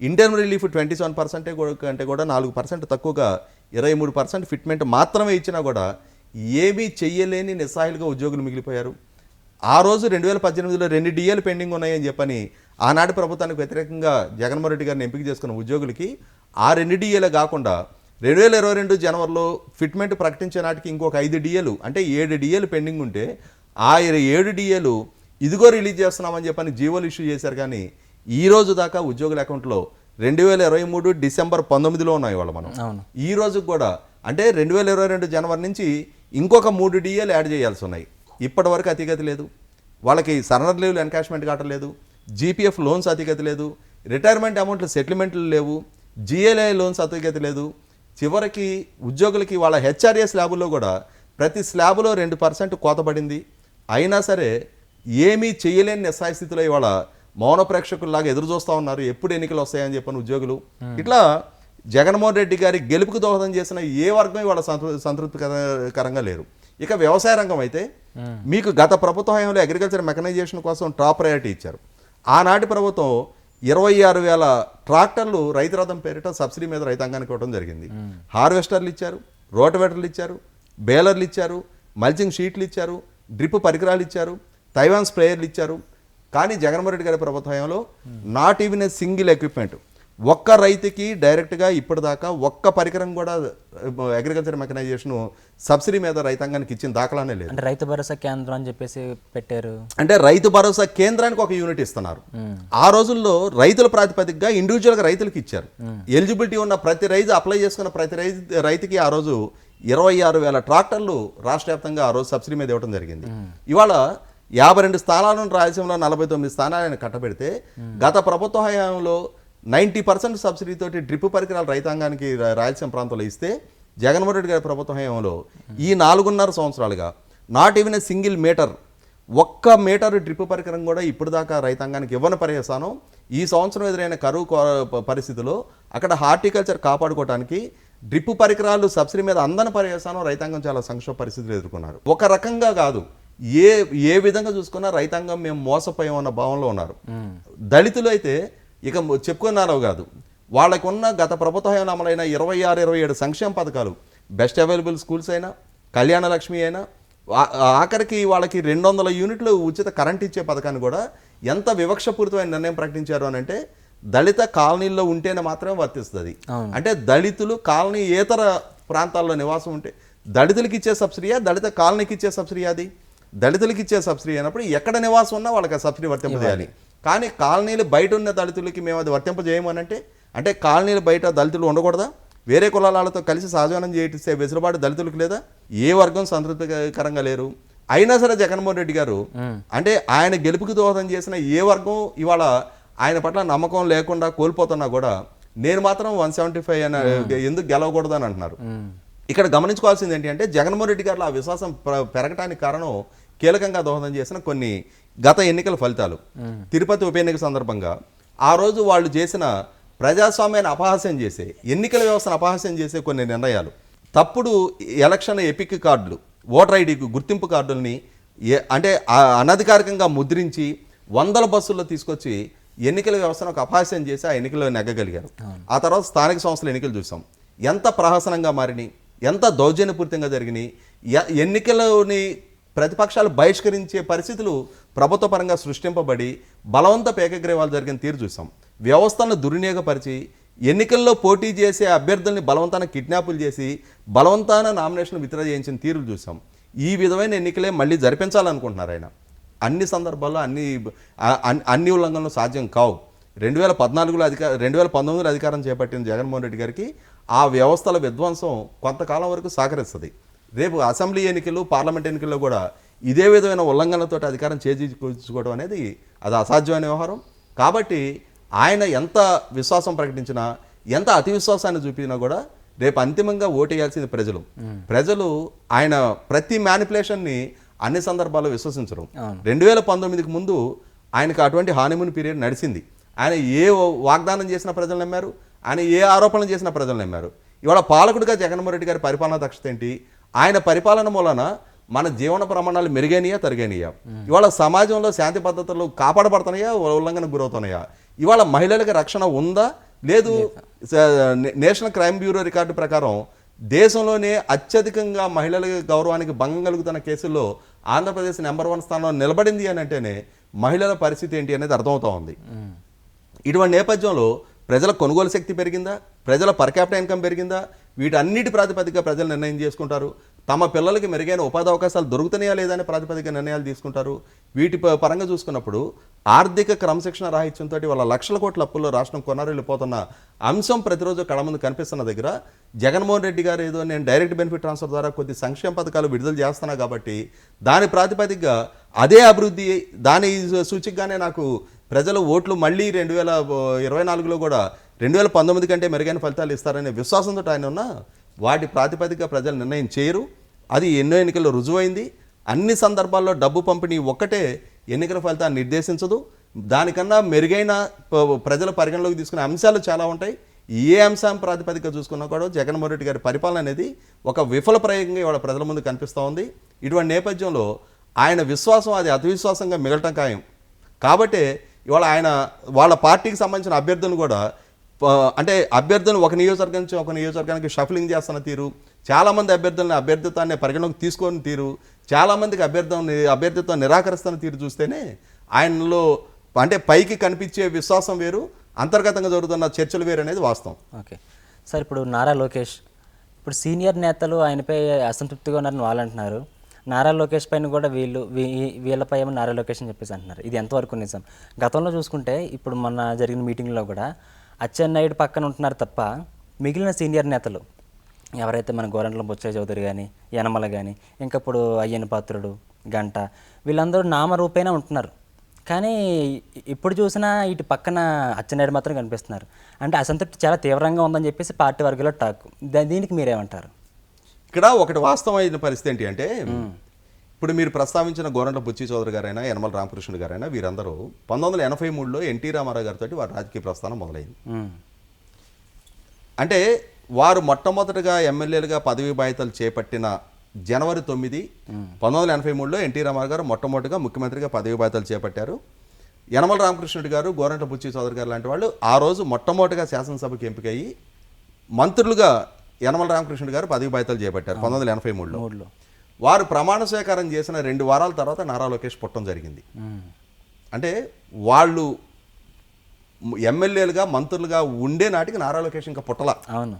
ఇంటర్మ్ రిలీఫ్ 27% కంటే కూడా 4% తక్కువగా 23% ఫిట్మెంట్ మాత్రమే ఇచ్చినా కూడా ఏమీ చెయ్యలేని నిస్సహాయులుగా ఉద్యోగులు మిగిలిపోయారు. ఆ రోజు 2018లో 2 డిఏలు పెండింగ్ ఉన్నాయని చెప్పని ఆనాటి ప్రభుత్వానికి వ్యతిరేకంగా జగన్మోహన్ రెడ్డి గారిని ఎంపిక చేసుకున్న ఉద్యోగులకి ఆ 2 డిఏలే కాకుండా 2022 జనవరిలో ఫిట్మెంట్ ప్రకటించే నాటికి ఇంకొక 5 డిఏలు అంటే 7 డిఏలు పెండింగ్ ఉంటే ఆ 7 డిఏలు ఇదిగో రిలీజ్ చేస్తున్నామని చెప్పని జీవోలు ఇష్యూ చేశారు. కానీ ఈ రోజు దాకా ఉద్యోగుల అకౌంట్లో 2023 డిసెంబర్ 19లో ఉన్నాయి వాళ్ళు. మనం ఈ రోజు కూడా అంటే 2022 జనవరి నుంచి ఇంకొక 3 డిఏలు యాడ్ చేయాల్సి ఉన్నాయి. ఇప్పటి వరకు అతిగతి లేదు. వాళ్ళకి సరెండర్ లీవ్లు ఎన్కాష్మెంట్ కావట్లేదు, జీపీఎఫ్ లోన్స్ అతిగతి లేదు, రిటైర్మెంట్ అమౌంట్లు సెటిల్మెంట్లు లేవు, జిఎల్ఐ లోన్స్ అతిగతి లేదు. చివరికి ఉద్యోగులకి వాళ్ళ హెచ్ఆర్ఏ స్లాబుల్లో కూడా ప్రతి స్లాబులో 2% కోతపడింది. అయినా సరే ఏమీ చేయలేని నిస్సాయ స్థితిలో ఇవాళ మౌన ప్రేక్షకుల్లాగా ఎదురు చూస్తూ ఉన్నారు ఎప్పుడు ఎన్నికలు వస్తాయని చెప్పని ఉద్యోగులు. ఇట్లా జగన్మోహన్ రెడ్డి గారి గెలుపుకు దోహదం చేసిన ఏ వర్గం ఇవాళ సంతృప్తికరంగా లేరు. ఇక వ్యవసాయ రంగం అయితే మీకు గత ప్రభుత్వ హయాంలో అగ్రికల్చర్ మెకనైజేషన్ కోసం టాప్ ప్రయారిటీ ఇచ్చారు. ఆనాటి ప్రభుత్వం 26,000 ట్రాక్టర్లు రైతు రథం పేరిట సబ్సిడీ మీద రైతాంగానికి ఇవ్వడం జరిగింది. హార్వెస్టర్లు ఇచ్చారు, రోటవేటర్లు ఇచ్చారు, బేలర్లు ఇచ్చారు, మల్చింగ్ షీట్లు ఇచ్చారు, డ్రిప్ పరికరాలు ఇచ్చారు, తైవాన్ స్ప్రేయర్లు ఇచ్చారు. కానీ జగన్మోహన్ రెడ్డి గారి ప్రభుత్వ హయాంలో not even a single equipment ఒక్క రైతుకి డైరెక్ట్గా ఇప్పటిదాకా ఒక్క పరికరం కూడా అగ్రికల్చర్ మెకనైజేషన్ సబ్సిడీ మీద రైతాంగానికి ఇచ్చిన దాఖలానే లేదు. అంటే రైతు భరోసా కేంద్రం అని చెప్పేసి పెట్టారు. అంటే రైతు భరోసా కేంద్రానికి ఒక యూనిట్ ఇస్తున్నారు. ఆ రోజుల్లో రైతుల ప్రాతిపదికగా ఇండివిజువల్గా రైతులకు ఇచ్చారు. ఎలిజిబిలిటీ ఉన్న ప్రతి రైతు అప్లై చేసుకున్న ప్రతి రైతుకి ఆ రోజు 26,000 ట్రాక్టర్లు రాష్ట్ర వ్యాప్తంగా ఆ రోజు సబ్సిడీ మీద ఇవ్వడం జరిగింది. ఇవాళ 52 స్థానాలను రాయలసీమలో 49 స్థానాలను కట్టబెడితే గత ప్రభుత్వ హయాంలో 90% సబ్సిడీతోటి డ్రిప్ పరికరాలు రైతాంగానికి రాయలసీమ ప్రాంతంలో ఇస్తే జగన్మోహన్ రెడ్డి గారి ప్రభుత్వ హయాంలో ఈ 4.5 సంవత్సరాలుగా not even a single metre ఒక్క మీటర్ డ్రిప్ పరికరం కూడా ఇప్పుడు దాకా రైతాంగానికి ఇవ్వని పర్యవసానం ఈ సంవత్సరం ఎదురైన కరువు పరిస్థితిలో అక్కడ హార్టికల్చర్ కాపాడుకోవడానికి డ్రిప్ పరికరాలు సబ్సిడీ మీద అందని పర్యవసానం రైతాంగం చాలా సంక్షోభ పరిస్థితులు ఎదుర్కొన్నారు. ఒక రకంగా కాదు, ఏ విధంగా చూసుకున్నా రైతాంగం మేము మోసపోయాం అన్న భావంలో ఉన్నారు. దళితులు అయితే ఇక చెప్పుకున్నారో కాదు, వాళ్ళకున్న గత ప్రభుత్వ హయాంలో అమలైన 26-27 సంక్షేమ పథకాలు బెస్ట్ అవైలబుల్ స్కూల్స్ అయినా, కళ్యాణ లక్ష్మి అయినా, ఆఖరికి వాళ్ళకి 200 యూనిట్లు ఉచిత కరెంట్ ఇచ్చే పథకాన్ని కూడా ఎంత వివక్షపూరితమైన నిర్ణయం ప్రకటించారు అని అంటే దళిత కాలనీల్లో ఉంటేనే మాత్రమే వర్తిస్తుంది. అంటే దళితులు కాలనీ ఏతర ప్రాంతాల్లో నివాసం ఉంటే దళితులకి ఇచ్చే సబ్సిడీయా, దళిత కాలనీకి ఇచ్చే సబ్సిడీ? అది దళితులకి ఇచ్చే సబ్సిడీ అయినప్పుడు ఎక్కడ నివాసం ఉన్నా వాళ్ళకి ఆ సబ్సిడీ వర్తింపజేయాలి. కానీ కాలనీలు బయట ఉన్న దళితులకి మేము అది వర్తింపజేయమని అంటే కాలనీలు బయట దళితులు ఉండకూడదా? వేరే కులాలతో కలిసి సహజీవనం చేసే వెసులుబాటు దళితులకు లేదా? ఏ వర్గం సంతృప్తికరంగా లేరు. అయినా సరే జగన్మోహన్ రెడ్డి గారు అంటే ఆయన గెలుపుకి దోహదం చేసిన ఏ వర్గం ఇవాళ ఆయన పట్ల నమ్మకం లేకుండా కోల్పోతున్నా కూడా నేను మాత్రం 175 అని ఎందుకు గెలవకూడదని అంటున్నారు. ఇక్కడ గమనించుకోవాల్సింది ఏంటి అంటే జగన్మోహన్ రెడ్డి గారిలో ఆ విశ్వాసం పెరగటానికి కారణం కీలకంగా దోహదం చేసిన కొన్ని గత ఎన్నికల ఫలితాలు. తిరుపతి ఉప ఎన్నిక సందర్భంగా ఆ రోజు వాళ్ళు చేసిన ప్రజాస్వామ్యాన్ని అపహాస్యం చేసే, ఎన్నికల వ్యవస్థను అపహాస్యం చేసే కొన్ని నిర్ణయాలు, తప్పుడు ఎలక్షన్ ఎపిక్ కార్డులు, ఓటర్ ఐడికి గుర్తింపు కార్డుల్ని అంటే అనధికారికంగా ముద్రించి వందల బస్సుల్లో తీసుకొచ్చి ఎన్నికల వ్యవస్థను ఒక అపహాస్యం చేసి ఆ ఎన్నికల్లో నెగ్గగలిగారు. ఆ తర్వాత స్థానిక సంస్థల ఎన్నికలు చూసాం, ఎంత ప్రహసనంగా మారినాయి, ఎంత దౌర్జన్యపూరితంగా జరిగినాయి, ఎన్నికలని ప్రతిపక్షాలు బహిష్కరించే పరిస్థితులు ప్రభుత్వ పరంగా సృష్టింపబడి బలవంత ఏకగ్రీవాలు జరిగిన తీరు చూసాం. వ్యవస్థలను దుర్వినియోగపరిచి ఎన్నికల్లో పోటీ చేసే అభ్యర్థుల్ని బలవంతాన కిడ్నాపులు చేసి బలవంతాన నామినేషన్ విత్డ్రా చేయించిన తీరులు చూసాం. ఈ విధమైన ఎన్నికలే మళ్ళీ జరిపించాలనుకుంటున్నారు ఆయన. అన్ని సందర్భాల్లో అన్ని ఉల్లంఘనలు సాధ్యం కావు. 2019లో అధికారం చేపట్టిన జగన్మోహన్ రెడ్డి గారికి ఆ వ్యవస్థల విధ్వంసం కొంతకాలం వరకు సహకరిస్తుంది. రేపు అసెంబ్లీ ఎన్నికలు, పార్లమెంట్ ఎన్నికల్లో కూడా ఇదే విధమైన ఉల్లంఘనలతో అధికారం చేజిక్కోవడం అనేది అది అసాధ్యమైన వ్యవహారం. కాబట్టి ఆయన ఎంత విశ్వాసం ప్రకటించినా, ఎంత అతి విశ్వాసాన్ని చూపినా కూడా రేపు అంతిమంగా ఓటేయాల్సింది ప్రజలు. ప్రజలు ఆయన ప్రతి మ్యానిపులేషన్ని అన్ని సందర్భాల్లో విశ్వసించరు. 2019కి ముందు ఆయనకు అటువంటి హానిమూన్ పీరియడ్ నడిచింది. ఆయన ఏ వాగ్దానం చేసిన ప్రజలు నమ్మారు, ఆయన ఏ ఆరోపణలు చేసిన ప్రజలు నమ్మారు. ఇవాళ పాలకుడిగా జగన్మోహన్ రెడ్డి గారి పరిపాలనా దక్షత ఏంటి, ఆయన పరిపాలన మూలన మన జీవన ప్రమాణాలు మెరుగైనయా తరిగైనయా, ఇవాళ సమాజంలో శాంతి పద్ధతులు కాపాడబడుతున్నాయా ఉల్లంఘనకు గురవుతున్నాయా, ఇవాళ మహిళలకు రక్షణ ఉందా లేదు. నేషనల్ క్రైమ్ బ్యూరో రికార్డు ప్రకారం దేశంలోనే అత్యధికంగా మహిళల గౌరవానికి భంగం కలుగుతున్న కేసుల్లో ఆంధ్రప్రదేశ్ నెంబర్ 1 స్థానంలో నిలబడింది అని అంటేనే మహిళల పరిస్థితి ఏంటి అనేది అర్థమవుతా ఉంది. ఇటువంటి నేపథ్యంలో ప్రజల కొనుగోలు శక్తి పెరిగిందా, ప్రజల పర్ క్యాపిటల్ ఇన్కమ్ పెరిగిందా, వీటన్నిటి ప్రాతిపదికగా ప్రజలు నిర్ణయం చేసుకుంటారు. తమ పిల్లలకి మెరుగైన ఉపాధి అవకాశాలు దొరుకుతున్నాయా లేదా అనే ప్రాతిపదిక నిర్ణయాలు తీసుకుంటారు. వీటి పరంగా చూసుకున్నప్పుడు ఆర్థిక క్రమశిక్షణ రాహిత్యంతో వాళ్ళ లక్షల కోట్ల అప్పుల్లో రాష్ట్రం కొనరెళ్ళిపోతున్న అంశం ప్రతిరోజు కళ ముందు కనిపిస్తున్న దగ్గర జగన్మోహన్ రెడ్డి గారు ఏదో నేను డైరెక్ట్ బెనిఫిట్ ట్రాన్స్ఫర్ ద్వారా కొద్ది సంక్షేమ పథకాలు విడుదల చేస్తున్నా కాబట్టి దాని ప్రాతిపదికగా అదే అభివృద్ధి, దాని సూచికగానే నాకు ప్రజలు ఓట్లు మళ్ళీ 2024లో కూడా 2019 కంటే మెరుగైన ఫలితాలు ఇస్తారనే విశ్వాసంతో ఆయన ఉన్న వాటి ప్రాతిపదిక ప్రజలు నిర్ణయం చేయరు. అది ఎన్నో ఎన్నికల్లో రుజువైంది. అన్ని సందర్భాల్లో డబ్బు పంపిణీ ఒక్కటే ఎన్నికల ఫలితాన్ని నిర్దేశించదు. దానికన్నా మెరుగైన ప్రజల పరిగణలోకి తీసుకునే అంశాలు చాలా ఉంటాయి. ఏ అంశం ప్రాతిపదిక చూసుకున్నా కూడా జగన్మోహన్ రెడ్డి గారి పరిపాలన అనేది ఒక విఫల ప్రయోగంగా ఇవాళ ప్రజల ముందు కనిపిస్తూ ఉంది. ఇటువంటి నేపథ్యంలో ఆయన విశ్వాసం అది అతివిశ్వాసంగా మిగలటం ఖాయం. కాబట్టి ఇవాళ ఆయన వాళ్ళ పార్టీకి సంబంధించిన అభ్యర్థులను కూడా అంటే అభ్యర్థులను ఒక నియోజకవర్గం నుంచి ఒక నియోజకవర్గానికి షఫలింగ్ చేస్తున్న తీరు, చాలామంది అభ్యర్థిత్వాన్ని పరిగణలోకి తీసుకొని తీరు, చాలామందికి అభ్యర్థిత్వం నిరాకరిస్తున్న తీరు చూస్తేనే ఆయనలో అంటే పైకి కనిపించే విశ్వాసం వేరు, అంతర్గతంగా జరుగుతున్న చర్చలు వేరు అనేది వాస్తవం. ఓకే సార్, ఇప్పుడు నారా లోకేష్ ఇప్పుడు సీనియర్ నేతలు ఆయనపై అసంతృప్తిగా ఉన్నారని వాళ్ళు అంటున్నారు. నారా లోకేష్ పైన కూడా వీళ్ళపై ఏమో నారా లోకేష్ అని చెప్పేసి అంటున్నారు. ఇది ఎంతవరకు నిజం? గతంలో చూసుకుంటే ఇప్పుడు మొన్న జరిగిన మీటింగ్లో కూడా అచ్చెన్నాయుడు పక్కన ఉంటున్నారు తప్ప మిగిలిన సీనియర్ నేతలు ఎవరైతే మన గోరంట్ల బొత్స చౌదరి కానీ, యనమల కానీ, ఇంకా ఇప్పుడు అయ్యన్న పాత్రుడు, గంట, వీళ్ళందరూ నామరూపేణ ఉంటున్నారు. కానీ ఇప్పుడు చూసినా ఇటు పక్కన అచ్చెన్నాయుడు మాత్రం కనిపిస్తున్నారు. అంటే అసంతృప్తి చాలా తీవ్రంగా ఉందని చెప్పేసి పార్టీ వర్గంలో టాక్. దీనికి మీరేమంటారు? ఇక్కడ ఒకటి వాస్తవమైన పరిస్థితి ఏంటి అంటే ఇప్పుడు మీరు ప్రస్తావించిన గోరంట్ల బుచ్చి చౌదరి గారైనా, యనమల రామకృష్ణుడు గారైనా వీరందరూ 1983లో ఎన్టీ రామారావు గారితో వారి రాజకీయ ప్రస్థానం మొదలైంది. అంటే వారు మొట్టమొదటిగా ఎమ్మెల్యేలుగా పదవి బాధ్యతలు చేపట్టిన జనవరి 9, 1983లో ఎన్టీ రామారావు గారు మొట్టమొదటిగా ముఖ్యమంత్రిగా పదవి బాధ్యతలు చేపట్టారు. యనమల రామకృష్ణుడు గారు, గోరంట్ల బుచ్చి చౌదరి గారు లాంటి వాళ్ళు ఆ రోజు మొట్టమొదటిగా శాసనసభకి ఎంపికయ్యి మంత్రులుగా యనమల రామకృష్ణుడు గారు పదవి బాధ్యతలు చేపట్టారు 1983లో. వారు ప్రమాణ స్వీకారం చేసిన 2 వారాల తర్వాత నారా లోకేష్ పుట్టడం జరిగింది. అంటే వాళ్ళు ఎమ్మెల్యేలుగా మంత్రులుగా ఉండే నాటికి నారా లోకేష్ ఇంకా పుట్టల. అవును,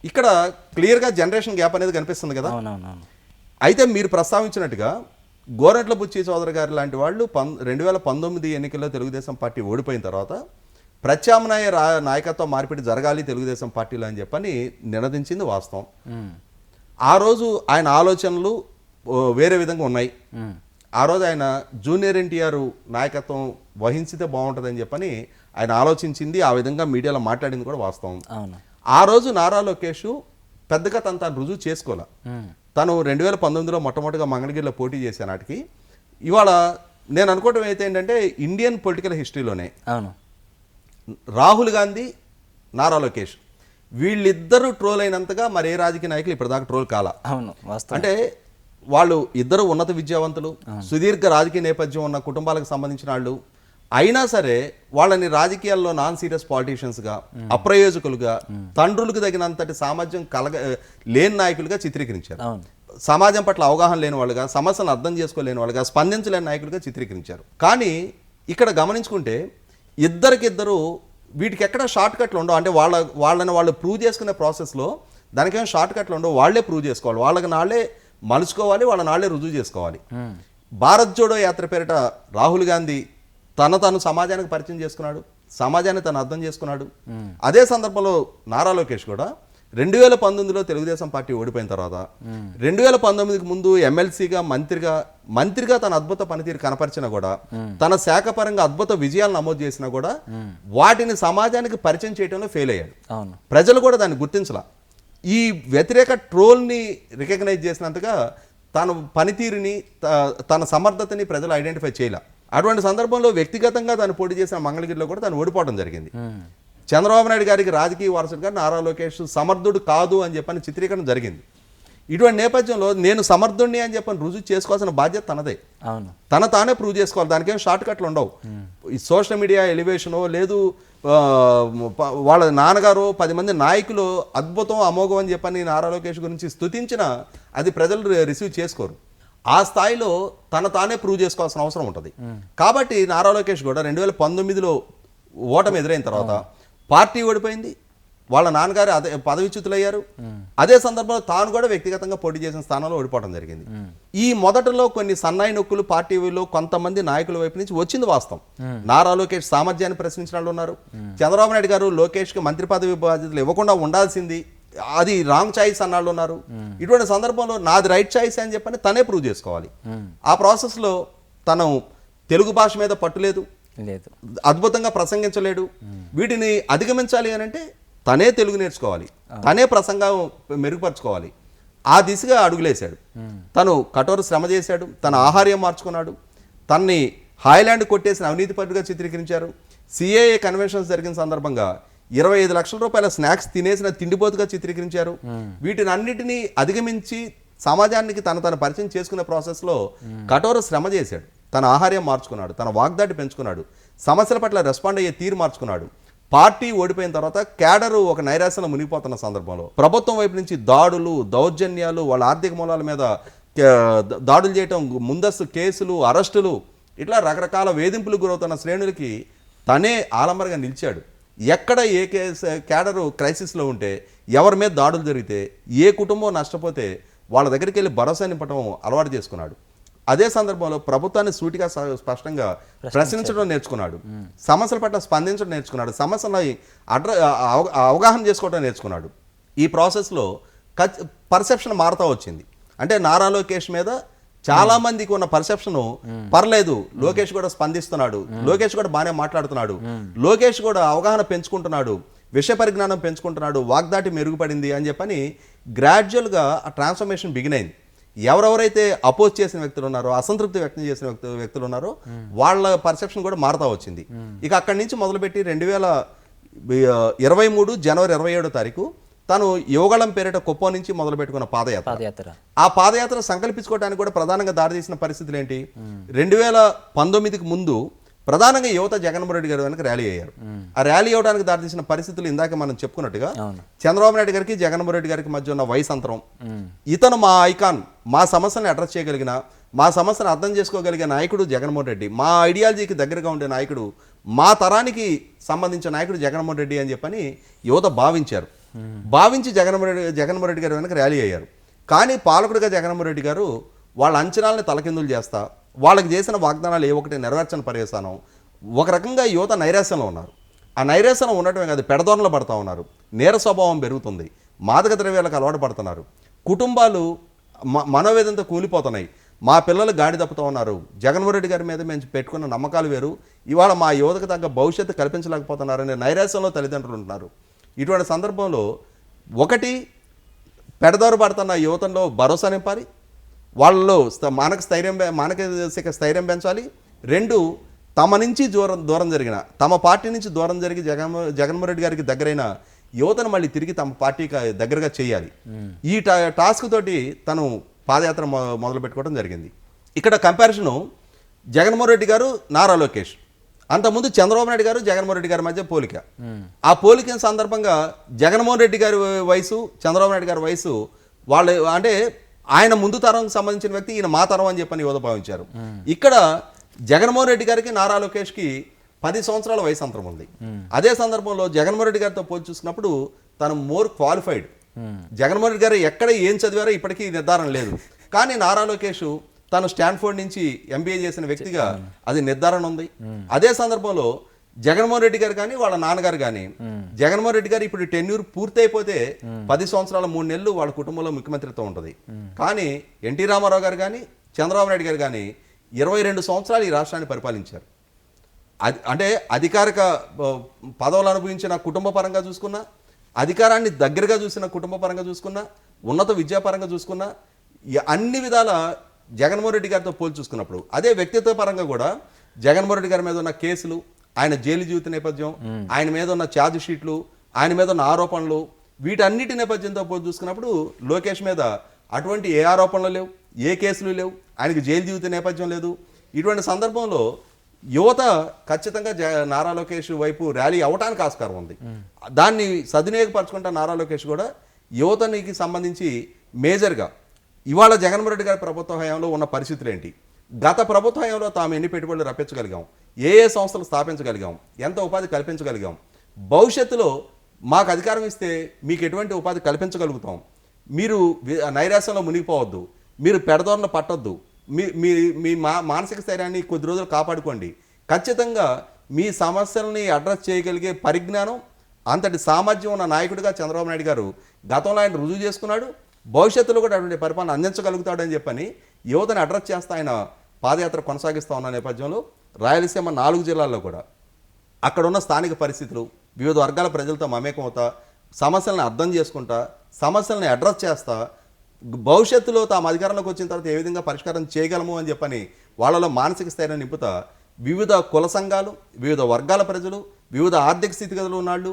ఇక్కడ క్లియర్గా జనరేషన్ గ్యాప్ అనేది కనిపిస్తుంది కదా. అయితే మీరు ప్రస్తావించినట్టుగా గోరంట్ల బుచ్చి చౌదరి గారు లాంటి వాళ్ళు 2019 ఎన్నికల్లో తెలుగుదేశం పార్టీ ఓడిపోయిన తర్వాత ప్రత్యామ్నాయ నాయకత్వ మార్పిడి జరగాలి తెలుగుదేశం పార్టీలో అని చెప్పని నినదించింది వాస్తవం. ఆ రోజు ఆయన ఆలోచనలు వేరే విధంగా ఉన్నాయి. ఆ రోజు ఆయన జూనియర్ ఎన్టీఆర్ నాయకత్వం వహించితే బాగుంటుందని చెప్పని ఆయన ఆలోచించింది, ఆ విధంగా మీడియాలో మాట్లాడింది కూడా వాస్తవం. ఆ రోజు నారా లోకేష్ పెద్దగా తను రుజువు చేసుకోలే. తను 2019లో మొట్టమొదటిగా మంగళగిరిలో పోటీ చేసే నాటికి ఇవాళ నేను అనుకోవటం అయితే ఏంటంటే ఇండియన్ పొలిటికల్ హిస్టరీలోనే అవును, రాహుల్ గాంధీ, నారా లోకేష్ వీళ్ళిద్దరూ ట్రోల్ అయినంతగా మరి ఏ రాజకీయ నాయకులు ఇప్పటిదాకా ట్రోల్ కాలా. అవును, వాస్తవం. అంటే వాళ్ళు ఇద్దరు ఉన్నత విద్యావంతులు, సుదీర్ఘ రాజకీయ నేపథ్యం ఉన్న కుటుంబాలకు సంబంధించిన వాళ్ళు అయినా సరే వాళ్ళని రాజకీయాల్లో నాన్ సీరియస్ పాలిటీషియన్స్గా, అప్రయోజకులుగా, తండ్రులకు తగినంతటి సామర్థ్యం లేని నాయకులుగా చిత్రీకరించారు. అవును, సమాజం పట్ల అవగాహన లేని వాళ్ళుగా, సమస్యలను అర్థం చేసుకోలేని వాళ్ళుగా, స్పందించలేని నాయకులుగా చిత్రీకరించారు. కానీ ఇక్కడ గమనించుకుంటే ఇద్దరికిద్దరు వీటికి ఎక్కడ షార్ట్ కట్లు ఉండవు. అంటే వాళ్ళని వాళ్ళు ప్రూవ్ చేసుకునే ప్రాసెస్లో దానికేమో షార్ట్ కట్లు ఉండవు. వాళ్ళే ప్రూవ్ చేసుకోవాలి, వాళ్ళకి నాళ్లే మలుచుకోవాలి, వాళ్ళ నాళ్లే రుజువు చేసుకోవాలి. భారత్ జోడో యాత్ర పేరిట రాహుల్ గాంధీ తను సమాజానికి పరిచయం చేసుకున్నాడు, సమాజాన్ని తను అర్థం చేసుకున్నాడు. అదే సందర్భంలో నారా లోకేష్ కూడా 2019లో తెలుగుదేశం పార్టీ ఓడిపోయిన తర్వాత 2019కి ముందు ఎమ్మెల్సీగా మంత్రిగా తన అద్భుత పనితీరు కనపరిచినా కూడా, తన శాఖ పరంగా అద్భుత విజయాలు నమోదు చేసినా కూడా వాటిని సమాజానికి పరిచయం చేయడంలో ఫెయిల్ అయ్యాడు. అవును, ప్రజలు కూడా దాన్ని గుర్తించలా. ఈ వ్యతిరేక ట్రోల్ని రికగ్నైజ్ చేసినంతగా తన పనితీరుని, తన సమర్థతని ప్రజలు ఐడెంటిఫై చేయలే. అటువంటి సందర్భంలో వ్యక్తిగతంగా తను పోటీ చేసిన మంగళగిరిలో కూడా తను ఓడిపోవడం జరిగింది. చంద్రబాబు నాయుడు గారికి రాజకీయ వారసుడిగా నారా లోకేష్ సమర్థుడు కాదు అని చెప్పని చిత్రీకరణ జరిగింది. ఇటువంటి నేపథ్యంలో నేను సమర్థుడిని అని చెప్పని రుజువు చేసుకోవాల్సిన బాధ్యత తనదే. అవును, తానే ప్రూవ్ చేసుకోవాలి. దానికేం షార్ట్ కట్లు ఉండవు. ఈ సోషల్ మీడియా ఎలివేషనో లేదు వాళ్ళ నాన్నగారు 10 మంది నాయకులు అద్భుతం అమోఘం అని చెప్పని నారా లోకేష్ గురించి స్తుతించిన అది ప్రజలు రిసీవ్ చేసుకోరు. ఆ స్థాయిలో తానే ప్రూవ్ చేసుకోవాల్సిన అవసరం ఉంటుంది. కాబట్టి నారా లోకేష్ కూడా 2019లో ఓటమి ఎదురైన తర్వాత పార్టీ ఓడిపోయింది, వాళ్ళ నాన్నగారు అదే పదవిచ్యుతులయ్యారు. అదే సందర్భంలో తాను కూడా వ్యక్తిగతంగా పోటీ చేసిన స్థానంలో ఓడిపోవడం జరిగింది. ఈ మొదటలో కొన్ని సన్నాయి నొక్కులు పార్టీలో కొంతమంది నాయకుల వైపు నుంచి వచ్చింది వాస్తవం. నారా లోకేష్ సామర్థ్యాన్ని ప్రశ్నించిన వాళ్ళు ఉన్నారు. చంద్రబాబు నాయుడు గారు లోకేష్కి మంత్రి పదవి బాధ్యతలు ఇవ్వకుండా ఉండాల్సింది, అది రాంగ్ చాయిస్ అన్నాళ్ళు ఉన్నారు. ఇటువంటి సందర్భంలో నాది రైట్ చాయిస్ అని చెప్పని తనే ప్రూవ్ చేసుకోవాలి. ఆ ప్రాసెస్లో తను తెలుగు భాష మీద పట్టులేదు, అద్భుతంగా ప్రసంగించలేడు. వీటిని అధిగమించాలి అని అంటే తనే తెలుగు నేర్చుకోవాలి, తనే ప్రసంగం మెరుగుపరచుకోవాలి. ఆ దిశగా అడుగులేశాడు. తను కఠోర శ్రమ చేశాడు, తన ఆహార్యం మార్చుకున్నాడు, తన్ని హాయ్లాండ్ కొట్టేసిన అవినీతి పరుడుగా చిత్రీకరించారు. సిఏఏ కన్వెన్షన్స్ జరిగిన సందర్భంగా 25 లక్షల రూపాయల స్నాక్స్ తినేసిన తిండిపోతుగా చిత్రీకరించారు. వీటిని అన్నిటినీ అధిగమించి సమాజానికి తను పరిచయం చేసుకునే ప్రాసెస్లో కఠోర శ్రమ చేశాడు. తన ఆహార్యం మార్చుకున్నాడు, తన వాగ్దాటి పెంచుకున్నాడు, సమస్యల పట్ల రెస్పాండ్ అయ్యే తీరు మార్చుకున్నాడు. పార్టీ ఓడిపోయిన తర్వాత క్యాడరు ఒక నైరాశ్యంలో మునిగిపోతున్న సందర్భంలో ప్రభుత్వం వైపు నుంచి దాడులు, దౌర్జన్యాలు, వాళ్ళ ఆర్థిక మూలాల మీద దాడులు చేయటం, ముందస్తు కేసులు, అరెస్టులు, ఇట్లా రకరకాల వేధింపులకు గురవుతున్న శ్రేణులకి తనే ఆలంబరగా నిలిచాడు. ఎక్కడ ఏ క్యాడరు క్రైసిస్లో ఉంటే, ఎవరి మీద దాడులు జరిగితే, ఏ కుటుంబం నష్టపోతే వాళ్ళ దగ్గరికి వెళ్ళి భరోసా నింపటం అలవాటు చేసుకున్నాడు. అదే సందర్భంలో ప్రభుత్వాన్ని సూటిగా స్పష్టంగా ప్రశ్నించడం నేర్చుకున్నాడు, సమస్యల పట్ల స్పందించడం నేర్చుకున్నాడు, సమస్యలని అవగాహన చేసుకోవడం నేర్చుకున్నాడు. ఈ ప్రాసెస్లో పర్సెప్షన్ మారుతూ వచ్చింది. అంటే నారా లోకేష్ మీద చాలా మందికి ఉన్న పర్సెప్షన్ పర్లేదు, లోకేష్ కూడా స్పందిస్తున్నాడు, లోకేష్ కూడా బాగానే మాట్లాడుతున్నాడు, లోకేష్ కూడా అవగాహన పెంచుకుంటున్నాడు, విషయ పరిజ్ఞానం పెంచుకుంటున్నాడు, వాగ్దాటి మెరుగుపడింది అని చెప్పని గ్రాడ్యువల్గా ఆ ట్రాన్స్ఫర్మేషన్ బిగిన్ అయింది. ఎవరెవరైతే అపోజ్ చేసిన వ్యక్తులు ఉన్నారో, అసంతృప్తి వ్యక్తం చేసిన వ్యక్తులు ఉన్నారో వాళ్ళ పర్సెప్షన్ కూడా మారుతూ వచ్చింది. ఇక అక్కడి నుంచి మొదలుపెట్టి 2023 జనవరి 27వ తారీఖు తను యువగళం పేరిట కుప్పం నుంచి మొదలు పెట్టుకున్న పాదయాత్ర. ఆ పాదయాత్ర సంకల్పించుకోవడానికి కూడా ప్రధానంగా దారితీసిన పరిస్థితులు ఏంటి? 2019కి ముందు ప్రధానంగా యువత జగన్మోహన్ రెడ్డి గారి వెనక ర్యాలీ అయ్యారు. ఆ ర్యాలీ అవ్వడానికి దారితీసిన పరిస్థితులు ఇందాక మనం చెప్పుకున్నట్టుగా చంద్రబాబు నాయుడు గారికి జగన్మోహన్ రెడ్డి గారికి మధ్య ఉన్న వయసు అంతరం, ఇతను మా ఐకాన్, మా సమస్యను అడ్రస్ చేయగలిగిన, మా సమస్యను అర్థం చేసుకోగలిగే నాయకుడు జగన్మోహన్ రెడ్డి, మా ఐడియాలజీకి దగ్గరగా ఉండే నాయకుడు, మా తరానికి సంబంధించిన నాయకుడు జగన్మోహన్ రెడ్డి అని చెప్పని యువత భావించి జగన్మోహన్ రెడ్డి గారి వెనక ర్యాలీ అయ్యారు. కానీ పాలకుడిగా జగన్మోహన్ రెడ్డి గారు వాళ్ళ అంచనాలని తలకిందులు చేస్తా, వాళ్ళకి చేసిన వాగ్దానాలు ఏ ఒకటి నెరవేర్చని పర్యవసానం ఒక రకంగా యువత నైరాశ్యంలో ఉన్నారు. ఆ నైరాశ్యంలో ఉండటమే కాదు, పెడదోరలు పడుతూ ఉన్నారు, నేర స్వభావం పెరుగుతుంది, మాదక ద్రవ్యాలకు అలవాటు పడుతున్నారు, కుటుంబాలు మనోవేదంతో కూలిపోతున్నాయి, మా పిల్లలు గాడి తప్పుతూ ఉన్నారు, జగన్మోహన్ రెడ్డి గారి మీద మేము పెట్టుకున్న నమ్మకాలు వేరు, ఇవాళ మా యువతకు తగ్గ భవిష్యత్తు కల్పించలేకపోతున్నారనే నైరాశ్యంలో తల్లిదండ్రులు ఉంటున్నారు. ఇటువంటి సందర్భంలో ఒకటి పెడదారు పడుతున్న యువతలో భరోసా నింపాలి, వాళ్ళలో మానసిక స్థైర్యం పెంచాలి. 2, తమ నుంచి దూరం జరిగిన, తమ పార్టీ నుంచి దూరం జరిగి జగన్మోహన్ రెడ్డి గారికి దగ్గరైన యువతను మళ్ళీ తిరిగి తమ పార్టీకి దగ్గరగా చేయాలి. ఈ టాస్క్ తోటి తను పాదయాత్ర మొదలు పెట్టుకోవడం జరిగింది. ఇక్కడ కంపారిజను జగన్మోహన్ రెడ్డి గారు, నారా లోకేష్, అంతకుముందు చంద్రబాబు నాయుడు గారు, జగన్మోహన్ రెడ్డి గారి మధ్య పోలిక. ఆ పోలిక సందర్భంగా జగన్మోహన్ రెడ్డి గారి వయసు, చంద్రబాబు నాయుడు గారి వయసు వాళ్ళు అంటే ఆయన ముందు తరంకి సంబంధించిన వ్యక్తి, ఈయన మా తరం అని చెప్పని యువత భావించారు. ఇక్కడ జగన్మోహన్ రెడ్డి గారికి, నారా లోకేష్కి 10 సంవత్సరాల వయసు అంతరం ఉంది. అదే సందర్భంలో జగన్మోహన్ రెడ్డి గారితో పోల్చి చూసినప్పుడు తను మోర్ క్వాలిఫైడ్. జగన్మోహన్ రెడ్డి గారు ఎక్కడ ఏం చదివారో ఇప్పటికీ నిర్ధారణ లేదు. కానీ నారా లోకేష్ తను స్టాన్ఫోర్డ్ నుంచి MBA చేసిన వ్యక్తిగా అది నిర్ధారణ ఉంది. అదే సందర్భంలో జగన్మోహన్ రెడ్డి గారు కానీ వాళ్ళ నాన్నగారు కానీ, జగన్మోహన్ రెడ్డి గారు ఇప్పుడు టెన్యూర్ పూర్తయిపోతే 10 సంవత్సరాల 3 నెలలు వాళ్ళ కుటుంబంలో ముఖ్యమంత్రితో ఉంటుంది. కానీ ఎన్టీ రామారావు గారు కానీ, చంద్రబాబు నాయుడు గారు కానీ 22 సంవత్సరాలు ఈ రాష్ట్రాన్ని పరిపాలించారు. అంటే అధికారిక పదవులు అనుభవించిన కుటుంబ పరంగా చూసుకున్నా, అధికారాన్ని దగ్గరగా చూసిన కుటుంబ పరంగా చూసుకున్నా, ఉన్నత విద్యాపరంగా చూసుకున్నా, అన్ని విధాల జగన్మోహన్ రెడ్డి గారితో పోల్చి చూసుకున్నప్పుడు, అదే వ్యక్తిత్వ పరంగా కూడా జగన్మోహన్ రెడ్డి గారి మీద ఉన్న కేసులు, ఆయన జైలు జీవిత నేపథ్యం, ఆయన మీద ఉన్న ఛార్జ్ షీట్లు, ఆయన మీద ఉన్న ఆరోపణలు, వీటన్నిటి నేపథ్యంతో పోల్చి చూసుకున్నప్పుడు లోకేష్ మీద అటువంటి ఏ ఆరోపణలు లేవు, ఏ కేసులు లేవు, ఆయనకి జైలు జీవిత నేపథ్యం లేదు. ఇటువంటి సందర్భంలో యువత ఖచ్చితంగా నారా లోకేష్ వైపు ర్యాలీ అవ్వటానికి ఆస్కారం ఉంది. దాన్ని సద్వినియోగపరచుకుంటా నారా లోకేష్ కూడా యువతనికి సంబంధించి మేజర్గా ఇవాళ జగన్మోహన్ రెడ్డి గారి ప్రభుత్వ హయాంలో ఉన్న పరిస్థితులు ఏంటి, గత ప్రభుత్వ హయాంలో తాము ఎన్ని పెట్టుబడులు రప్పించగలిగాం, ఏ సంస్థలు స్థాపించగలిగాం, ఎంత ఉపాధి కల్పించగలిగాం, భవిష్యత్తులో మాకు అధికారం ఇస్తే మీకు ఎటువంటి ఉపాధి కల్పించగలుగుతాం, మీరు నైరాశ్యంలో మునిగిపోవద్దు, మీరు పెడదోరణ పట్టొద్దు, మీ మానసిక స్థైర్యాన్ని కొద్ది రోజులు కాపాడుకోండి, ఖచ్చితంగా మీ సమస్యల్ని అడ్రస్ చేయగలిగే పరిజ్ఞానం, అంతటి సామర్థ్యం ఉన్న నాయకుడిగా చంద్రబాబు నాయుడు గారు గతంలో ఆయన రుజువు చేసుకున్నాడు, భవిష్యత్తులో కూడా అటువంటి పరిపాలన అందించగలుగుతాడని చెప్పని యువతని అడ్రస్ చేస్తా ఆయన పాదయాత్ర కొనసాగిస్తూ ఉన్న నేపథ్యంలో రాయలసీమ 4 జిల్లాల్లో కూడా అక్కడ ఉన్న స్థానిక పరిస్థితులు, వివిధ వర్గాల ప్రజలతో మమేకం అవుతా, సమస్యలను అర్థం చేసుకుంటా, సమస్యల్ని అడ్రస్ చేస్తా, భవిష్యత్తులో తాము అధికారంలోకి వచ్చిన తర్వాత ఏ విధంగా పరిష్కారం చేయగలము అని చెప్పని వాళ్ళలో మానసిక స్థైర్యం నింపుతా, వివిధ కుల సంఘాలు, వివిధ వర్గాల ప్రజలు, వివిధ ఆర్థిక స్థితిగతులు ఉన్నాళ్ళు,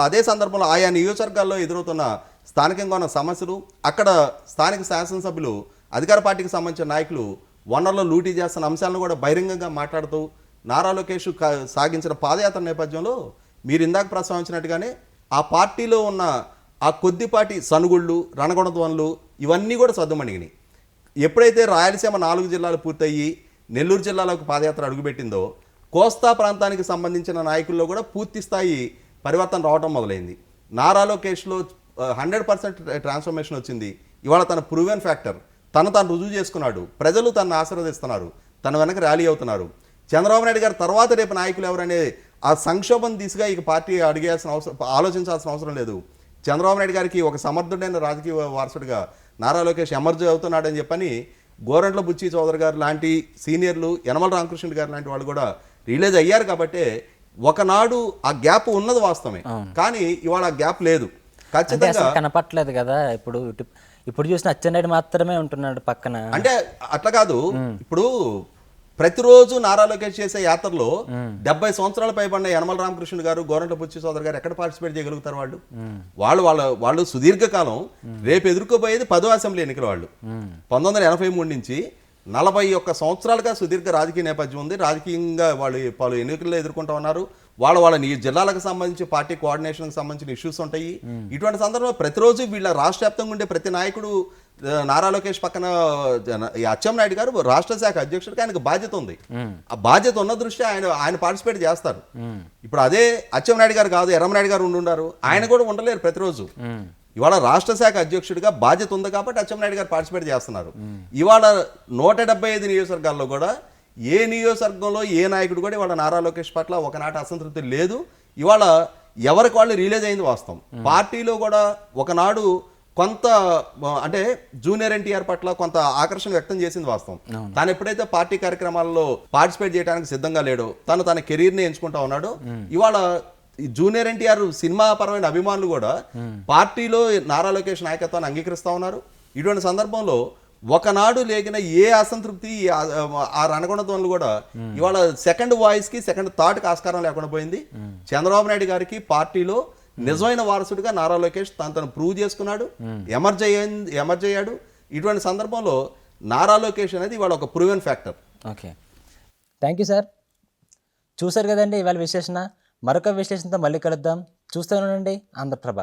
అదే సందర్భంలో ఆయా నియోజకవర్గాల్లో ఎదురవుతున్న స్థానికంగా ఉన్న సమస్యలు, అక్కడ స్థానిక శాసనసభ్యులు, అధికార పార్టీకి సంబంధించిన నాయకులు వనరులు లూటీ చేస్తున్న అంశాలను కూడా బహిరంగంగా మాట్లాడుతూ నారా లోకేష్ సాగించిన పాదయాత్ర నేపథ్యంలో మీరు ఇందాక ప్రస్తావించినట్టుగానే ఆ పార్టీలో ఉన్న ఆ కొద్దిపాటి సనుగుళ్ళు, రణగొణధ్వనులు ఇవన్నీ కూడా సద్దుమణిగినాయి. ఎప్పుడైతే రాయలసీమ 4 జిల్లాలు పూర్తయ్యి నెల్లూరు జిల్లాలోకి పాదయాత్ర అడుగుపెట్టిందో, కోస్తా ప్రాంతానికి సంబంధించిన నాయకుల్లో కూడా పూర్తి స్థాయి పరివర్తన రావడం మొదలైంది. నారా లోకేష్లో 100% ట్రాన్స్ఫర్మేషన్ వచ్చింది. ఇవాళ తన ప్రూవెన్ ఫ్యాక్టర్, తను రుజువు చేసుకున్నాడు, ప్రజలు తనను ఆశీర్వదిస్తున్నారు, తన వెనక ర్యాలీ అవుతున్నారు. చంద్రబాబు నాయుడు గారు తర్వాత రేపు నాయకులు ఎవరనే ఆ సంక్షోభం దిశగా ఇక పార్టీ ఆలోచించాల్సిన అవసరం లేదు. చంద్రబాబు నాయుడు గారికి ఒక సమర్థుడైన రాజకీయ వారసుడిగా నారా లోకేష్ ఎమర్జ్ అవుతున్నాడని చెప్పని గోరంట్ల బుచ్చి చౌదరి గారు లాంటి సీనియర్లు, యనమల రామకృష్ణ గారు లాంటి వాళ్ళు కూడా రిలీజ్ అయ్యారు. కాబట్టి ఒకనాడు ఆ గ్యాప్ ఉన్నది వాస్తవమే, కానీ ఇవాళ ఆ గ్యాప్ లేదు. ఖచ్చితంగా కనపట్లేదు కదా. ఇప్పుడు చూసిన అచ్చెన్నాయుడు మాత్రమే ఉంటున్నాడు పక్కన. అంటే అట్లా కాదు, ఇప్పుడు ప్రతిరోజు నారా లోకేష్ చేసే యాత్రలో 70 సంవత్సరాలు పైబడిన యనమల రామకృష్ణ గారు, గోరంట్ల బుచ్చి సోదరు గారు ఎక్కడ పార్టిసిపేట్ చేయగలుగుతారు? వాళ్ళు సుదీర్ఘకాలం రేపు ఎదుర్కోబోయేది 10వ అసెంబ్లీ ఎన్నికల. వాళ్ళు 1983 నుంచి 41 సంవత్సరాలుగా సుదీర్ఘ రాజకీయ నేపథ్యం ఉంది. రాజకీయంగా వాళ్ళు పలు ఎన్నికల్లో ఎదుర్కొంటూ ఉన్నారు. వాళ్ళ జిల్లాలకు సంబంధించి పార్టీ కోఆర్డినేషన్కి సంబంధించిన ఇష్యూస్ ఉంటాయి. ఇటువంటి సందర్భంలో ప్రతిరోజు వీళ్ళ రాష్ట్ర వ్యాప్తంగా ఉండే ప్రతి నాయకుడు నారా లోకేష్ పక్కన అచ్చెన్నాయుడు గారు రాష్ట్ర శాఖ అధ్యక్షుడికి ఆయనకు బాధ్యత ఉంది. ఆ బాధ్యత ఉన్న దృష్ట్యా ఆయన పార్టిసిపేట్ చేస్తారు. ఇప్పుడు అదే అచ్చెన్నాయుడు గారు కాదు, ఎర్రమనాయుడు గారు ఉండుండారు, ఆయన కూడా ఉండలేరు ప్రతిరోజు. ఇవాళ రాష్ట్ర శాఖ అధ్యక్షుడిగా బాధ్యత ఉంది కాబట్టి అచ్చెన్నాయుడు గారు పార్టిసిపేట్ చేస్తున్నారు. ఇవాళ 175 నియోజకవర్గాల్లో కూడా ఏ నియోజకవర్గంలో ఏ నాయకుడు కూడా ఇవాళ నారా లోకేష్ పట్ల ఒకనాటి అసంతృప్తి లేదు. ఇవాళ ఎవరికి వాళ్ళు రిలీజ్ అయింది వాస్తవం. పార్టీలో కూడా ఒకనాడు కొంత అంటే జూనియర్ ఎన్టీఆర్ పట్ల కొంత ఆకర్షణ వ్యక్తం చేసింది వాస్తవం. తాను ఎప్పుడైతే పార్టీ కార్యక్రమాల్లో పార్టిసిపేట్ చేయడానికి సిద్ధంగా లేడో, తన కెరీర్ని ఎంచుకుంటా ఉన్నాడో, ఇవాళ ఈ జూనియర్ ఎన్టీఆర్ సినిమా పరమైన అభిమానులు కూడా పార్టీలో నారా లోకేష్ నాయకత్వాన్ని అంగీకరిస్తా ఉన్నారు. ఇటువంటి సందర్భంలో ఒకనాడు లేగిన ఏ అసంతృప్తి ఆ రణగొండతోళ్ళు కూడా ఇవాళ సెకండ్ వాయిస్ కి సెకండ్ థాట్కి ఆస్కారం లేకుండా పోయింది. చంద్రబాబు నాయుడు గారికి పార్టీలో నిజమైన వారసుడిగా నారా లోకేష్ తను ప్రూవ్ చేసుకున్నాడు, ఎమర్జ్ అయ్యాడు. ఇటువంటి సందర్భంలో నారా లోకేష్ అనేది ఇవాళ ఒక proven factor. Okay, thank you sir. చూశారు కదండి ఇవాళ విశ్లేషణ. మరొక విశ్లేషణతో మళ్ళీ కలుద్దాం. చూస్తూనే ఉండండి ఆంధ్రప్రభ.